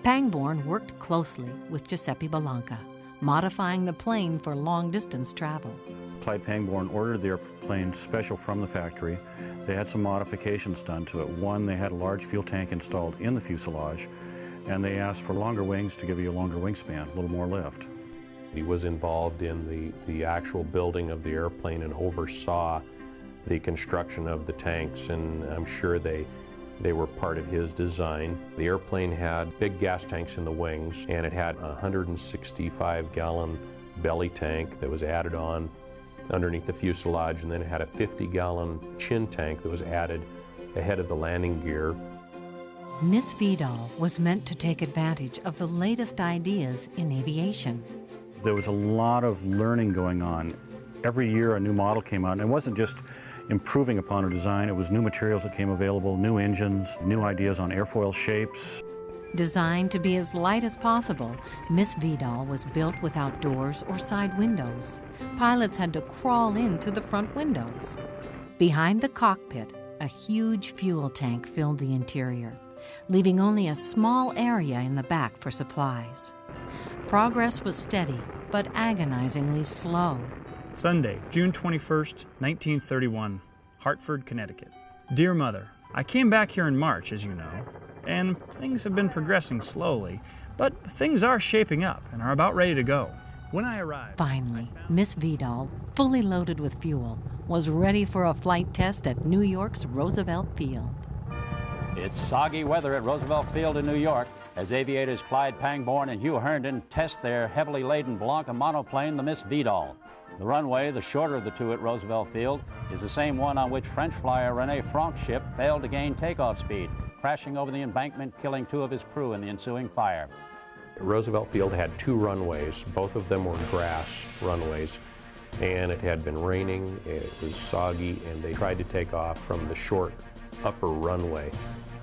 Pangborn worked closely with Giuseppe Belanca, modifying the plane for long-distance travel. Clyde Pangborn ordered the airplane special from the factory. They had some modifications done to it. One, they had a large fuel tank installed in the fuselage, and they asked for longer wings to give you a longer wingspan, a little more lift. He was involved in the actual building of the airplane and oversaw the construction of the tanks, and I'm sure they were part of his design. The airplane had big gas tanks in the wings, and it had a 165-gallon belly tank that was added on underneath the fuselage, and then it had a 50-gallon chin tank that was added ahead of the landing gear. Miss Vidal was meant to take advantage of the latest ideas in aviation. There was a lot of learning going on. Every year a new model came out, and it wasn't just improving upon a design, it was new materials that came available, new engines, new ideas on airfoil shapes. Designed to be as light as possible, Miss Vidal was built without doors or side windows. Pilots had to crawl in through the front windows. Behind the cockpit, a huge fuel tank filled the interior, leaving only a small area in the back for supplies. Progress was steady, but agonizingly slow. Sunday, June 21st, 1931, Hartford, Connecticut. Dear Mother, I came back here in March, as you know, and things have been progressing slowly, but things are shaping up and are about ready to go. When I arrived... Finally, Miss Vidal, fully loaded with fuel, was ready for a flight test at New York's Roosevelt Field. It's soggy weather at Roosevelt Field in New York as aviators Clyde Pangborn and Hugh Herndon test their heavily laden Blanca monoplane, the Miss Vidal. The runway, the shorter of the two at Roosevelt Field, is the same one on which French flyer René Franc's ship failed to gain takeoff speed, crashing over the embankment, killing 2 of his crew in the ensuing fire. Roosevelt Field had 2 runways. Both of them were grass runways, and it had been raining, it was soggy, and they tried to take off from the short upper runway.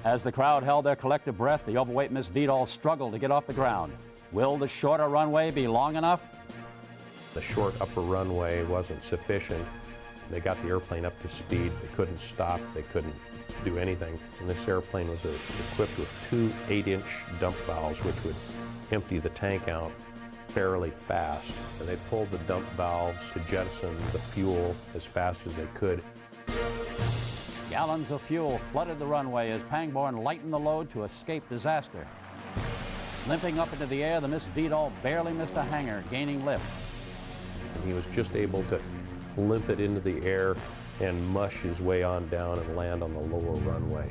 As the crowd held their collective breath, the overweight Miss Vidal struggled to get off the ground. Will the shorter runway be long enough? The short upper runway wasn't sufficient. They got the airplane up to speed. They couldn't stop. They couldn't do anything. And this airplane was equipped with 2 8-inch dump valves, which would empty the tank out fairly fast. And they pulled the dump valves to jettison the fuel as fast as they could. Gallons of fuel flooded the runway as Pangborn lightened the load to escape disaster. Limping up into the air, the Miss Vidal barely missed a hangar, gaining lift. And he was just able to limp it into the air and mush his way on down and land on the lower runway.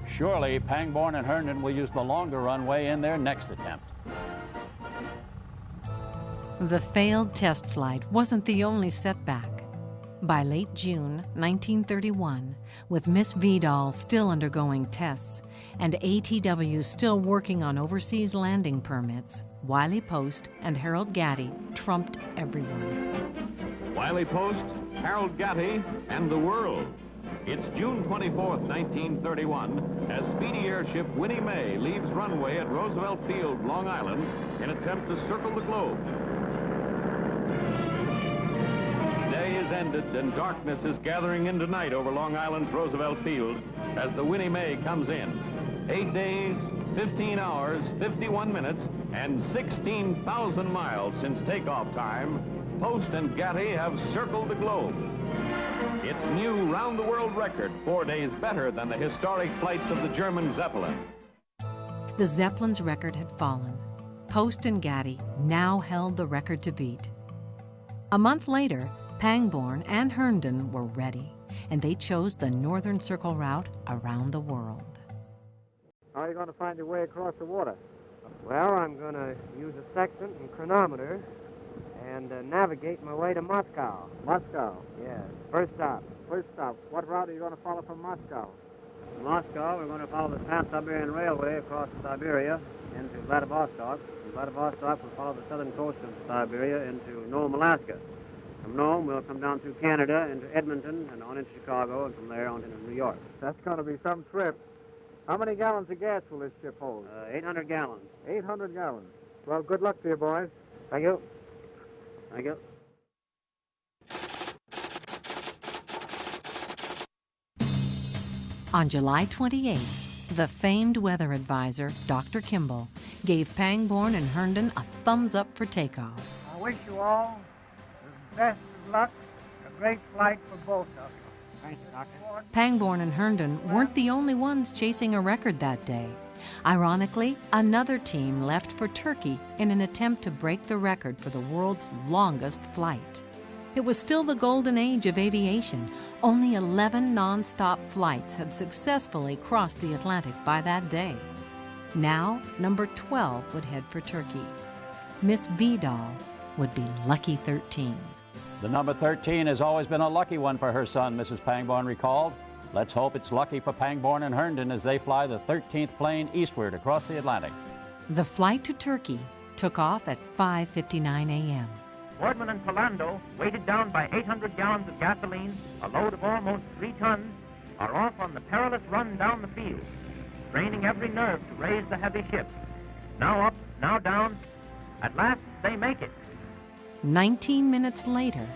Surely, Pangborn and Herndon will use the longer runway in their next attempt. The failed test flight wasn't the only setback. By late June 1931, with Miss Vidal still undergoing tests and ATW still working on overseas landing permits, Wiley Post and Harold Gatty trumped everyone. Wiley Post, Harold Gatty, and the world. It's June 24th, 1931, as speedy airship Winnie Mae leaves runway at Roosevelt Field, Long Island, in attempt to circle the globe. Day is ended and darkness is gathering into night over Long Island's Roosevelt Field as the Winnie Mae comes in. 8 days, 15 hours, 51 minutes, and 16,000 miles since takeoff time, Post and Gatty have circled the globe. It's new round-the-world record, 4 days better than the historic flights of the German Zeppelin. The Zeppelin's record had fallen. Post and Gatty now held the record to beat. A month later, Pangborn and Herndon were ready, and they chose the Northern Circle route around the world. How are you going to find your way across the water? Well, I'm going to use a sextant and chronometer and navigate my way to Moscow. Moscow? Yes. First stop. First stop. What route are you going to follow from Moscow? From Moscow, we're going to follow the Trans-Siberian Railway across Siberia into Vladivostok. From Vladivostok, we'll follow the southern coast of Siberia into Nome, Alaska. From Nome, we'll come down through Canada into Edmonton and on into Chicago, and from there on into New York. That's going to be some trip. How many gallons of gas will this ship hold? 800 gallons. 800 gallons. Well, good luck to you, boys. Thank you. Thank you. On July 28th, The famed weather advisor, Dr. Kimball, gave Pangborn and Herndon a thumbs up for takeoff. I wish you all the best of luck, a great flight for both of you. Thank you, Doctor. Pangborn and Herndon weren't the only ones chasing a record that day. Ironically, another team left for Turkey in an attempt to break the record for the world's longest flight. It was still the golden age of aviation. Only 11 nonstop flights had successfully crossed the Atlantic by that day. Now, number 12 would head for Turkey. Miss Vidal would be lucky 13. The number 13 has always been a lucky one for her son, Mrs. Pangborn recalled. Let's hope it's lucky for Pangborn and Herndon as they fly the 13th plane eastward across the Atlantic. The flight to Turkey took off at 5:59 a.m. Boardman and Palando, weighted down by 800 gallons of gasoline, a load of almost 3 tons, are off on the perilous run down the field, straining every nerve to raise the heavy ship. Now up, now down. At last, they make it. 19 minutes later,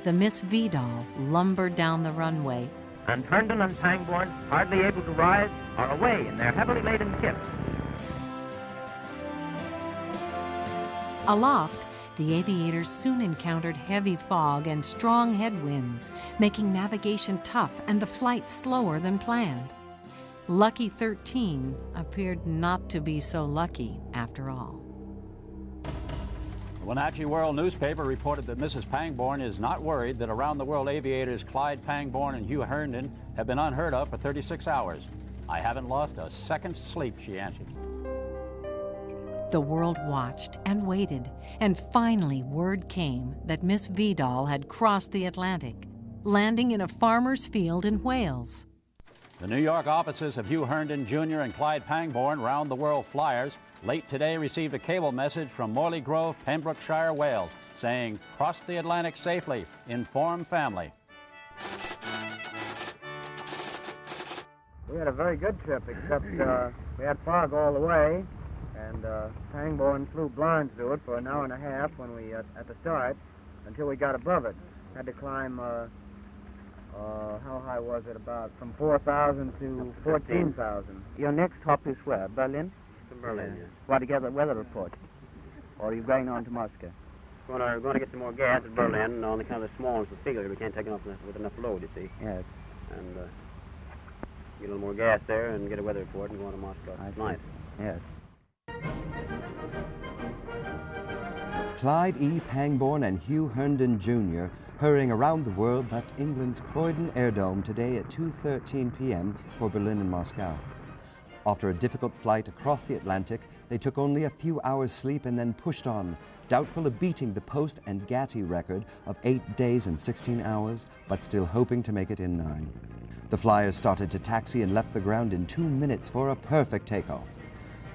the Miss Vidal lumbered down the runway, And Herndon and Pangborn, hardly able to rise, are away in their heavily laden ship. Aloft, the aviators soon encountered heavy fog and strong headwinds, making navigation tough and the flight slower than planned. Lucky 13 appeared not to be so lucky after all. The Wenatchee World newspaper reported that Mrs. Pangborn is not worried that around-the-world aviators Clyde Pangborn and Hugh Herndon have been unheard of for 36 hours. I haven't lost a second's sleep, she answered. The world watched and waited, and finally word came that Miss Vidal had crossed the Atlantic, landing in a farmer's field in Wales. The New York offices of Hugh Herndon Jr. and Clyde Pangborn, round-the-world flyers, late today received a cable message from Morley Grove, Pembrokeshire, Wales, saying, "Cross the Atlantic safely. Inform family." We had a very good trip, except we had fog all the way, and Pangborn flew blind through it for an hour and a half when we at the start, until we got above it. Had to climb, how high was it? About from 4,000 to 14,000. Your next hop is where? Berlin? To Berlin, yes. Want to get the weather report? Or are you going on to Moscow? We're going to get some more gas at Berlin on account of the smallness of the field. We can't take it off with enough load, you see. Yes. And get a little more gas there and get a weather report and go on to Moscow tonight. Yes. Clyde E. Pangborn and Hugh Herndon Jr. hurrying around the world left England's Croydon Airdome today at 2:13 p.m. for Berlin and Moscow. After a difficult flight across the Atlantic, they took only a few hours' sleep and then pushed on, doubtful of beating the Post and Getty record of 8 days and 16 hours, but still hoping to make it in 9. The flyers started to taxi and left the ground in 2 minutes for a perfect takeoff.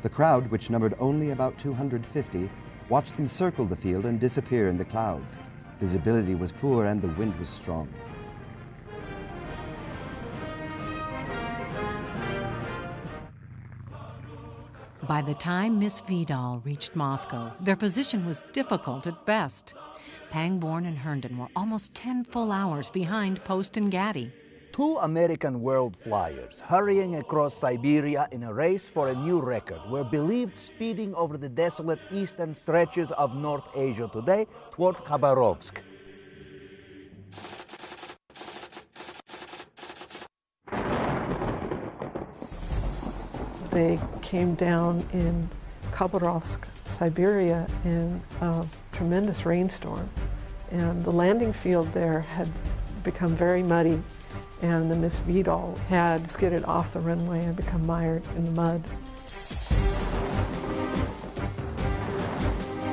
The crowd, which numbered only about 250, watched them circle the field and disappear in the clouds. Visibility was poor and the wind was strong. By the time Miss Vidal reached Moscow, their position was difficult at best. Pangborn and Herndon were almost 10 full hours behind Post and Getty. 2 American world flyers hurrying across Siberia in a race for a new record were believed speeding over the desolate eastern stretches of North Asia today toward Khabarovsk. They came down in Khabarovsk, Siberia, in a tremendous rainstorm. And the landing field there had become very muddy, and the Miss Vidal had skidded off the runway and become mired in the mud.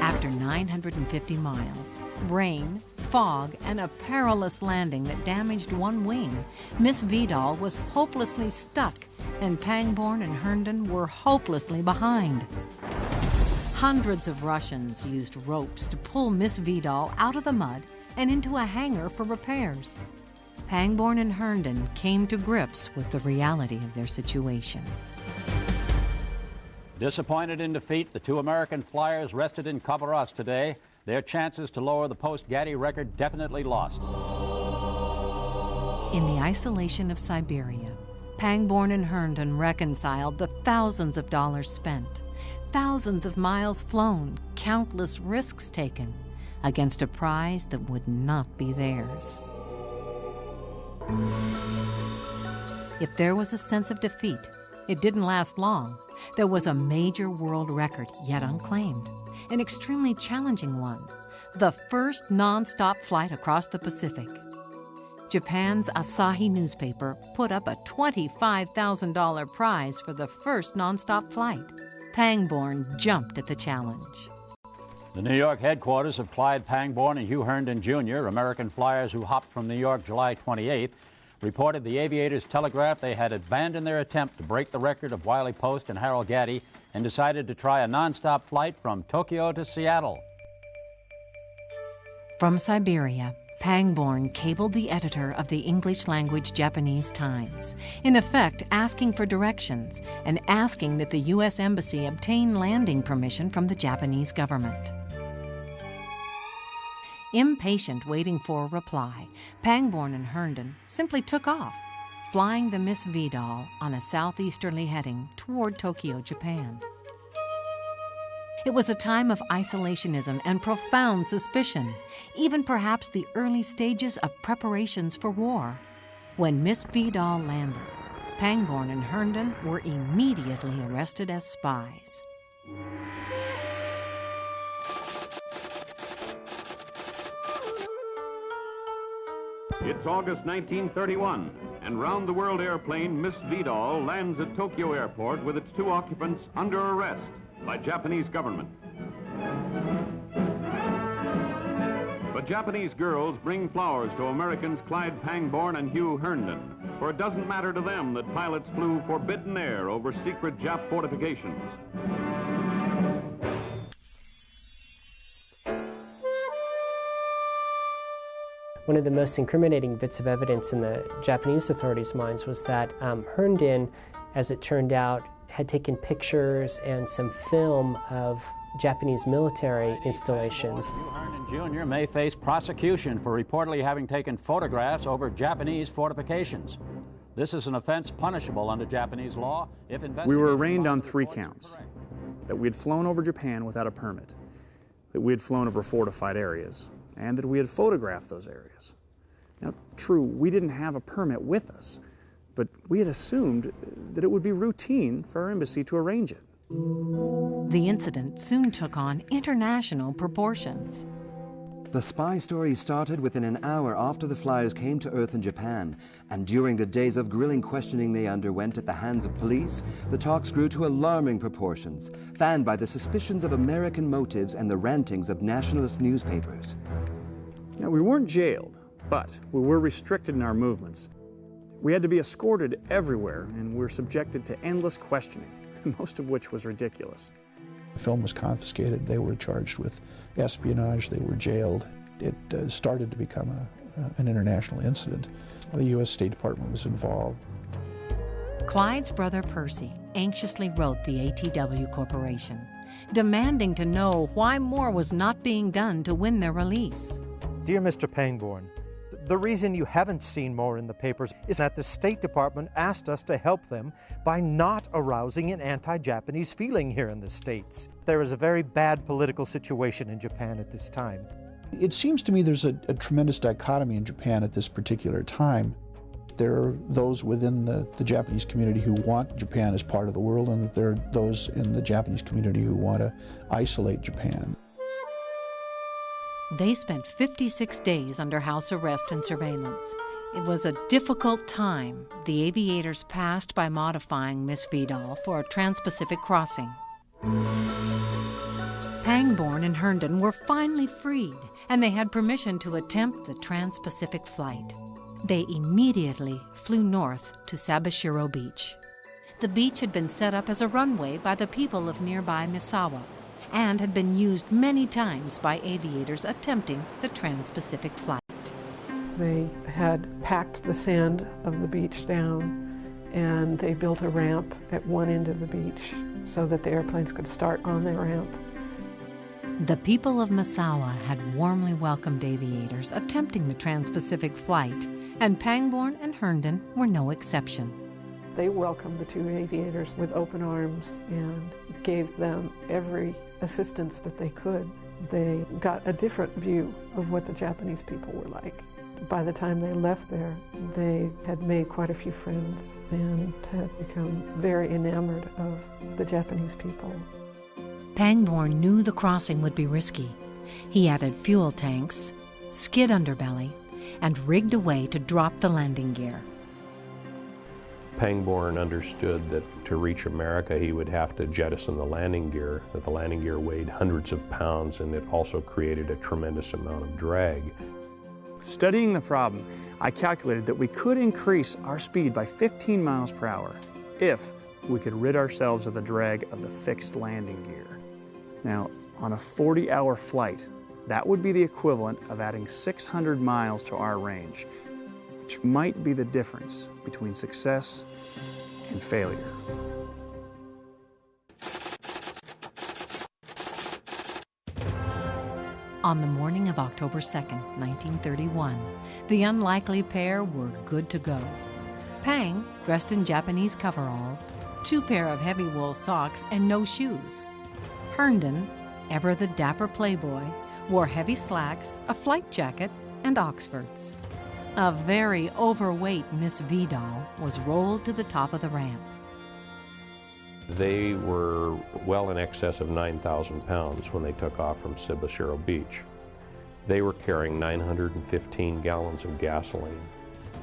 After 950 miles, rain, fog, and a perilous landing that damaged one wing, Miss Vidal was hopelessly stuck, and Pangborn and Herndon were hopelessly behind. Hundreds of Russians used ropes to pull Miss Vidal out of the mud and into a hangar for repairs. Pangborn and Herndon came to grips with the reality of their situation. Disappointed in defeat, the 2 American flyers rested in Khabarovsk today. Their chances to lower the Post-Getty record definitely lost. In the isolation of Siberia, Pangborn and Herndon reconciled the thousands of dollars spent, thousands of miles flown, countless risks taken, against a prize that would not be theirs. If there was a sense of defeat, it didn't last long. There was a major world record yet unclaimed, an extremely challenging one, the first nonstop flight across the Pacific. Japan's Asahi newspaper put up a $25,000 prize for the first nonstop flight. Pangborn jumped at the challenge. The New York headquarters of Clyde Pangborn and Hugh Herndon, Jr., American flyers who hopped from New York July 28th, reported the Aviators telegraphed they had abandoned their attempt to break the record of Wiley Post and Harold Gatty and decided to try a nonstop flight from Tokyo to Seattle. From Siberia, Pangborn cabled the editor of the English-language Japanese Times, in effect asking for directions and asking that the U.S. Embassy obtain landing permission from the Japanese government. Impatient waiting for a reply, Pangborn and Herndon simply took off, flying the Miss Vidal on a southeasterly heading toward Tokyo, Japan. It was a time of isolationism and profound suspicion, even perhaps the early stages of preparations for war. When Miss Vidal landed, Pangborn and Herndon were immediately arrested as spies. It's August 1931, and round-the-world airplane Miss Vidal lands at Tokyo Airport with its two occupants under arrest by Japanese government. But Japanese girls bring flowers to Americans Clyde Pangborn and Hugh Herndon, for it doesn't matter to them that pilots flew forbidden air over secret Jap fortifications. One of the most incriminating bits of evidence in the Japanese authorities' minds was that Herndon, as it turned out, had taken pictures and some film of Japanese military installations. Hugh Herndon Jr. may face prosecution for reportedly having taken photographs over Japanese fortifications. This is an offense punishable under Japanese law if investigated. We were arraigned on 3 counts: that we had flown over Japan without a permit, that we had flown over fortified areas, and that we had photographed those areas. Now, true, we didn't have a permit with us, but we had assumed that it would be routine for our embassy to arrange it. The incident soon took on international proportions. The spy story started within an hour after the flyers came to Earth in Japan, and during the days of grilling questioning they underwent at the hands of police, the talks grew to alarming proportions, fanned by the suspicions of American motives and the rantings of nationalist newspapers. Now, we weren't jailed, but we were restricted in our movements. We had to be escorted everywhere, and we were subjected to endless questioning, most of which was ridiculous. The film was confiscated. They were charged with espionage. They were jailed. It started to become an international incident. The U.S. State Department was involved. Clyde's brother Percy anxiously wrote the ATW Corporation, demanding to know why more was not being done to win their release. Dear Mr. Pangborn, the reason you haven't seen more in the papers is that the State Department asked us to help them by not arousing an anti-Japanese feeling here in the States. There is a very bad political situation in Japan at this time. It seems to me there's a tremendous dichotomy in Japan at this particular time. There are those within the Japanese community who want Japan as part of the world, and that there are those in the Japanese community who want to isolate Japan. They spent 56 days under house arrest and surveillance. It was a difficult time the aviators passed by modifying Miss Vidal for a trans-Pacific crossing. Pangborn and Herndon were finally freed, and they had permission to attempt the trans-Pacific flight. They immediately flew north to Sabashiro Beach. The beach had been set up as a runway by the people of nearby Misawa, and had been used many times by aviators attempting the trans-Pacific flight. They had packed the sand of the beach down, and they built a ramp at one end of the beach so that the airplanes could start on the ramp. The people of Misawa had warmly welcomed aviators attempting the trans-Pacific flight, and Pangborn and Herndon were no exception. They welcomed the two aviators with open arms and gave them every assistance that they could. They got a different view of what the Japanese people were like. By the time they left there, they had made quite a few friends and had become very enamored of the Japanese people. Pangborn knew the crossing would be risky. He added fuel tanks, skid underbelly, and rigged a way to drop the landing gear. Pangborn understood that to reach America he would have to jettison the landing gear, that the landing gear weighed hundreds of pounds and it also created a tremendous amount of drag. Studying the problem, I calculated that we could increase our speed by 15 miles per hour if we could rid ourselves of the drag of the fixed landing gear. Now, on a 40-hour flight, that would be the equivalent of adding 600 miles to our range, which might be the difference between success and failure. On the morning of October 2nd, 1931, the unlikely pair were good to go. Pang, dressed in Japanese coveralls, 2 pair of heavy wool socks, and no shoes. Herndon, ever the dapper playboy, wore heavy slacks, a flight jacket, and Oxfords. A very overweight Miss Vidal was rolled to the top of the ramp. They were well in excess of 9,000 pounds when they took off from Cibacero Beach. They were carrying 915 gallons of gasoline.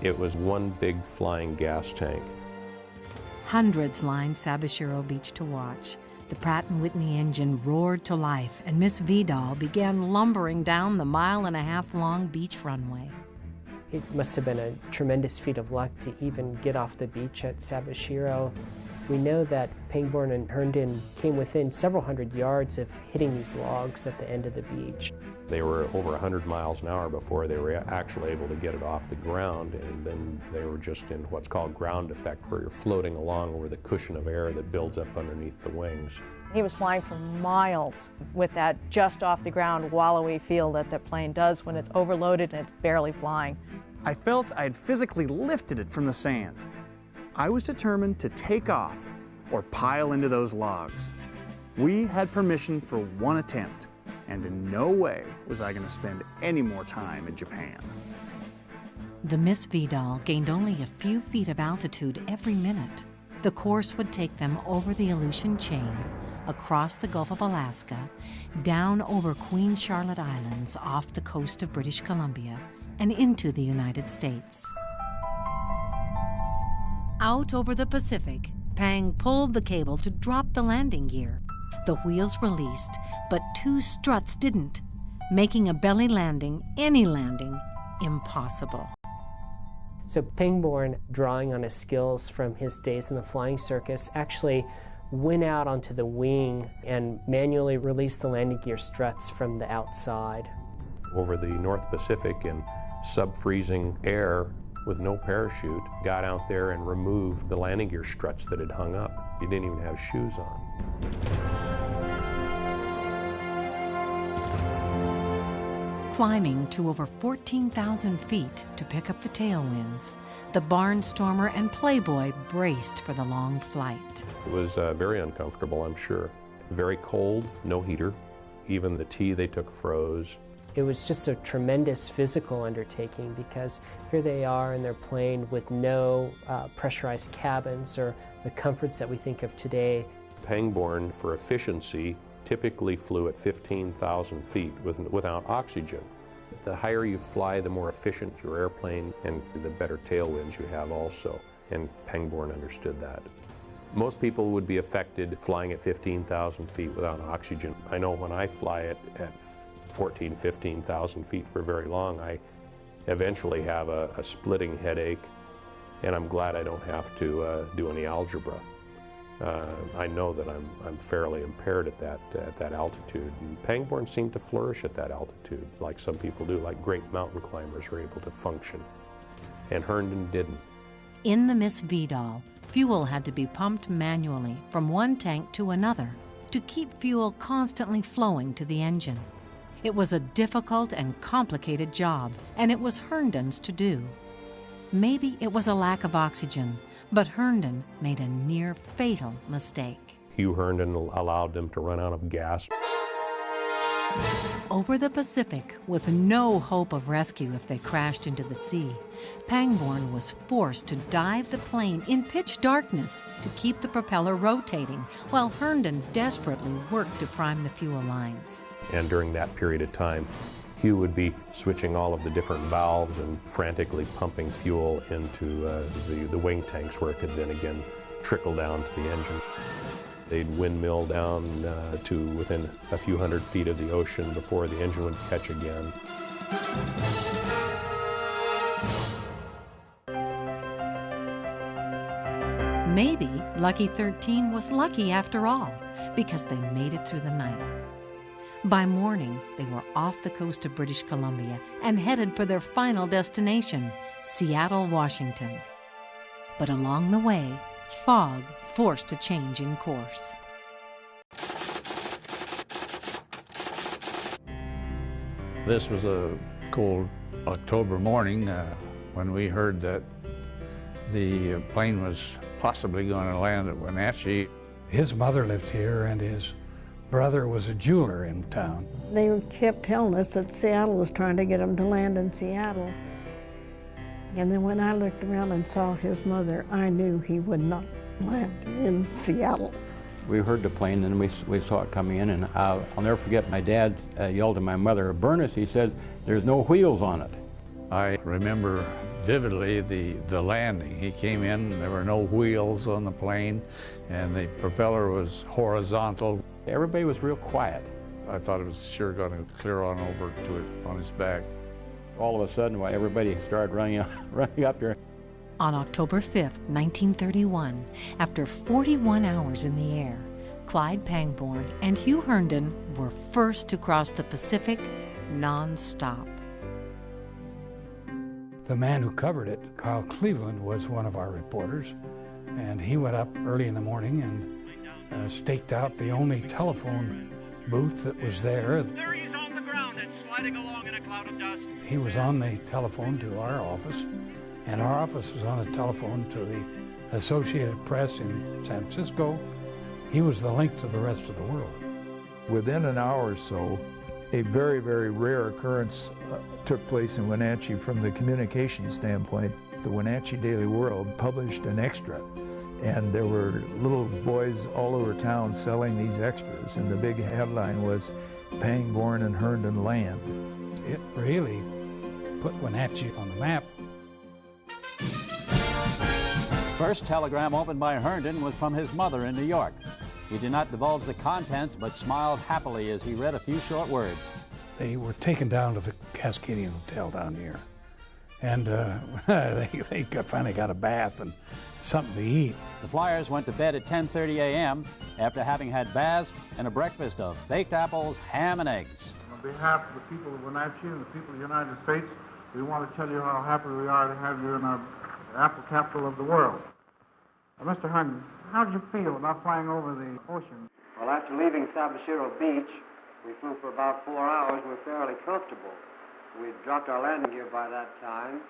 It was one big flying gas tank. Hundreds lined Cibacero Beach to watch. The Pratt & Whitney engine roared to life, and Miss Vidal began lumbering down the 1.5-mile-long beach runway. It must have been a tremendous feat of luck to even get off the beach at Cibacero. We know that Pangborn and Herndon came within several hundred yards of hitting these logs at the end of the beach. They were over 100 miles an hour before they were actually able to get it off the ground, and then they were just in what's called ground effect, where you're floating along over the cushion of air that builds up underneath the wings. He was flying for miles with that just off the ground wallowy feel that the plane does when it's overloaded and it's barely flying. I felt I had physically lifted it from the sand. I was determined to take off or pile into those logs. We had permission for one attempt, and in no way was I going to spend any more time in Japan. The Miss Vidal gained only a few feet of altitude every minute. The course would take them over the Aleutian Chain, across the Gulf of Alaska, down over Queen Charlotte Islands off the coast of British Columbia, and into the United States. Out over the Pacific, Pang pulled the cable to drop the landing gear. The wheels released, but 2 struts didn't, making a belly landing, any landing, impossible. So Pangborn, drawing on his skills from his days in the flying circus, actually went out onto the wing and manually released the landing gear struts from the outside. Over the North Pacific in sub-freezing air with no parachute, got out there and removed the landing gear struts that had hung up. He didn't even have shoes on. Climbing to over 14,000 feet to pick up the tailwinds, the Barnstormer and Playboy braced for the long flight. It was very uncomfortable, I'm sure. Very cold, no heater. Even the tea they took froze. It was just a tremendous physical undertaking because here they are in their plane with no pressurized cabins or the comforts that we think of today. Pangborn, for efficiency, typically flew at 15,000 feet without oxygen. The higher you fly, the more efficient your airplane and the better tailwinds you have also, and Pangborn understood that. Most people would be affected flying at 15,000 feet without oxygen. I know when I fly at 14,000, 15,000 feet for very long, I eventually have a splitting headache, and I'm glad I don't have to do any algebra. I know that I'm fairly impaired at that altitude, and Pangborn seemed to flourish at that altitude, like some people do, like great mountain climbers are able to function, and Herndon didn't. In the Miss Vidal, fuel had to be pumped manually from one tank to another to keep fuel constantly flowing to the engine. It was a difficult and complicated job, and it was Herndon's to do. Maybe it was a lack of oxygen, But Herndon made a near-fatal mistake. Hugh Herndon allowed them to run out of gas. Over the Pacific, with no hope of rescue if they crashed into the sea, Pangborn was forced to dive the plane in pitch darkness to keep the propeller rotating, while Herndon desperately worked to prime the fuel lines. And during that period of time, Hugh would be switching all of the different valves and frantically pumping fuel into the wing tanks where it could then again trickle down to the engine. They'd windmill down to within a few hundred feet of the ocean before the engine would catch again. Maybe Lucky 13 was lucky after all, because they made it through the night. By morning, they were off the coast of British Columbia and headed for their final destination, Seattle, Washington. But along the way, fog forced a change in course. This was a cold October morning when we heard that the plane was possibly going to land at Wenatchee. His mother lived here and his brother was a jeweler in town. They kept telling us that Seattle was trying to get him to land in Seattle. And then when I looked around and saw his mother, I knew he would not land in Seattle. We heard the plane and we saw it coming in, and I'll never forget my dad yelled to my mother, "Bernice," he said, "there's no wheels on it." I remember vividly the landing. He came in, there were no wheels on the plane, and the propeller was horizontal. Everybody was real quiet. I thought it was sure going to clear on over to it on his back. All of a sudden, everybody started running up here. On October 5th, 1931, after 41 hours in the air, Clyde Pangborn and Hugh Herndon were first to cross the Pacific non-stop. The man who covered it, Carl Cleveland, was one of our reporters, and he went up early in the morning and staked out the only telephone booth that was there. There he is on the ground and sliding along in a cloud of dust. He was on the telephone to our office, and our office was on the telephone to the Associated Press in San Francisco. He was the link to the rest of the world. Within an hour or so, a very, very rare occurrence took place in Wenatchee from the communication standpoint. The Wenatchee Daily World published an extra, and there were little boys all over town selling these extras, and the big headline was, "Pangborn and Herndon land." It really put Wenatchee on the map. First telegram opened by Herndon was from his mother in New York. He did not divulge the contents, but smiled happily as he read a few short words. They were taken down to the Cascadian Hotel down here, and they finally got a bath and something to eat. The Flyers went to bed at 10:30 a.m. after having had baths and a breakfast of baked apples, ham, and eggs. On behalf of the people of Wenatchee and the people of the United States, we want to tell you how happy we are to have you in our apple capital of the world. Mr. Herndon, how did you feel about flying over the ocean? Well, after leaving Sabashiro Beach, we flew for about 4 hours. We were fairly comfortable. We dropped our landing gear by that time,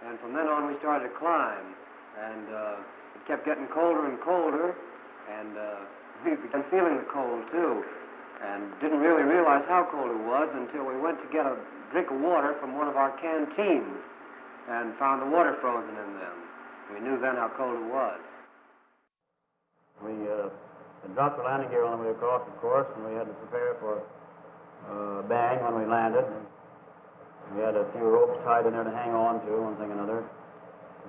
and from then on we started to climb. And it kept getting colder and colder, and we began feeling the cold too, and didn't really realize how cold it was until we went to get a drink of water from one of our canteens and found the water frozen in them. We knew then how cold it was. We had dropped the landing gear on the way across, of course, and we had to prepare for a bang when we landed. We had a few ropes tied in there to hang on to, one thing or another.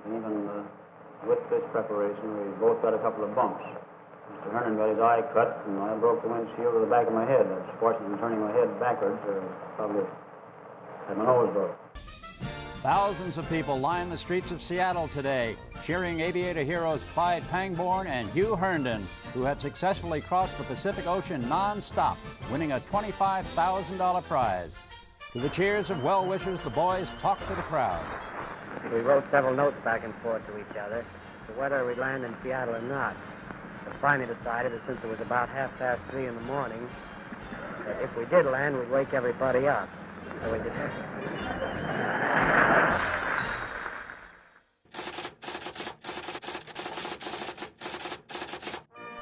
Even with this preparation, we both got a couple of bumps. Mr. Herndon got his eye cut, and I broke the windshield to the back of my head. That's fortunately turning my head backwards, or probably had my nose broke. Thousands of people line the streets of Seattle today, cheering Aviator heroes Clyde Pangborn and Hugh Herndon, who had successfully crossed the Pacific Ocean non-stop, winning a $25,000 prize. To the cheers of well-wishers, the boys talked to the crowd. We wrote several notes back and forth to each other, to whether we'd land in Seattle or not. But finally decided that since it was about 3:30 in the morning, that if we did land, we'd wake everybody up. So we did.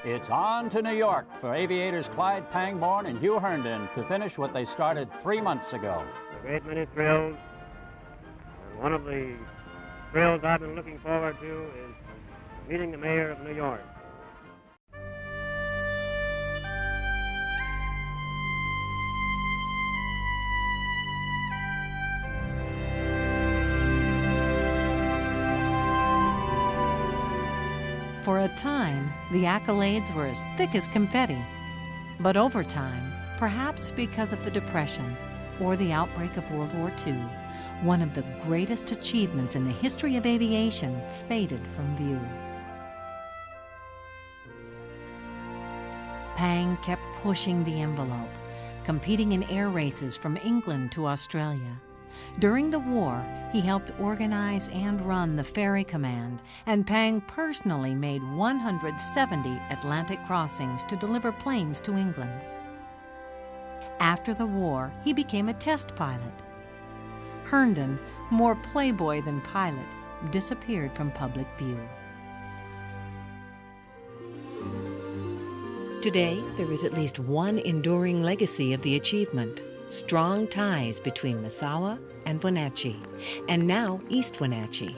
It's on to New York for aviators Clyde Pangborn and Hugh Herndon to finish what they started 3 months ago. A great many thrills, and one of the thrills I've been looking forward to is meeting the mayor of New York. For a time, the accolades were as thick as confetti. But over time, perhaps because of the Depression or the outbreak of World War II, one of the greatest achievements in the history of aviation faded from view. Pang kept pushing the envelope, competing in air races from England to Australia. During the war, he helped organize and run the Ferry Command, and Pang personally made 170 Atlantic crossings to deliver planes to England. After the war, he became a test pilot. Herndon, more playboy than pilot, disappeared from public view. Today, there is at least one enduring legacy of the achievement: strong ties between Massawa and Wenatchee, and now East Wenatchee.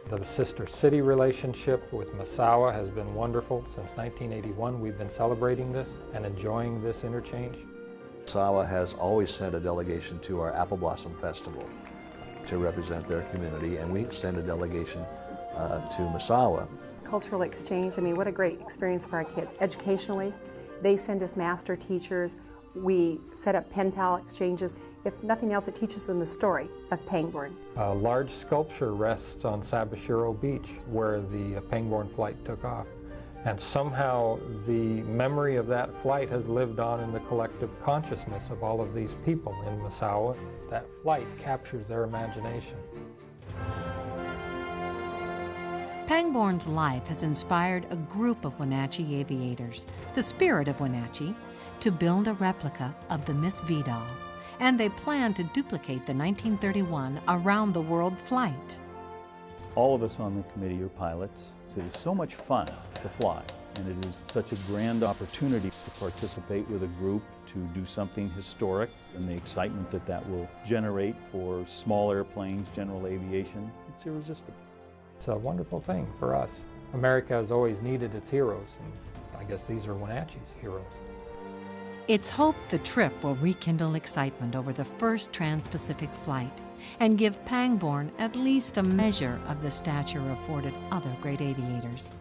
The sister city relationship with Massawa has been wonderful. Since 1981, we've been celebrating this and enjoying this interchange. Massawa has always sent a delegation to our Apple Blossom Festival to represent their community, and we send a delegation to Massawa. Cultural exchange, I mean, what a great experience for our kids. Educationally, they send us master teachers. We set up pen pal exchanges. If nothing else, it teaches them the story of Pangborn. A large sculpture rests on Sabashiro Beach where the Pangborn flight took off. And somehow the memory of that flight has lived on in the collective consciousness of all of these people in Massawa. That flight captures their imagination. Pangborn's life has inspired a group of Wenatchee aviators, the Spirit of Wenatchee, to build a replica of the Miss Vidal, and they plan to duplicate the 1931 around-the-world flight. All of us on the committee are pilots. It is so much fun to fly, and it is such a grand opportunity to participate with a group to do something historic, and the excitement that that will generate for small airplanes, general aviation, it's irresistible. It's a wonderful thing for us. America has always needed its heroes, and I guess these are Wenatchee's heroes. It's hoped the trip will rekindle excitement over the first trans-Pacific flight and give Pangborn at least a measure of the stature afforded other great aviators.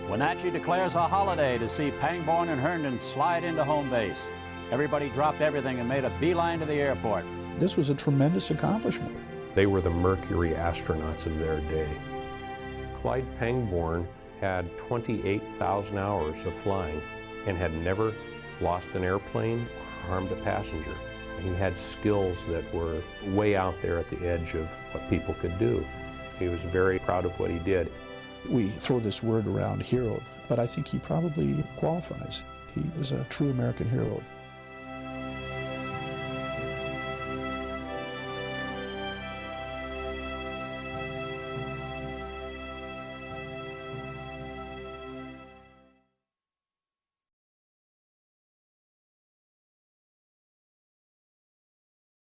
Wenatchee declares a holiday to see Pangborn and Herndon slide into home base. Everybody dropped everything and made a beeline to the airport. This was a tremendous accomplishment. They were the Mercury astronauts of their day. Clyde Pangborn had 28,000 hours of flying and had never lost an airplane or harmed a passenger. He had skills that were way out there at the edge of what people could do. He was very proud of what he did. We throw this word around, hero, but I think he probably qualifies. He was a true American hero.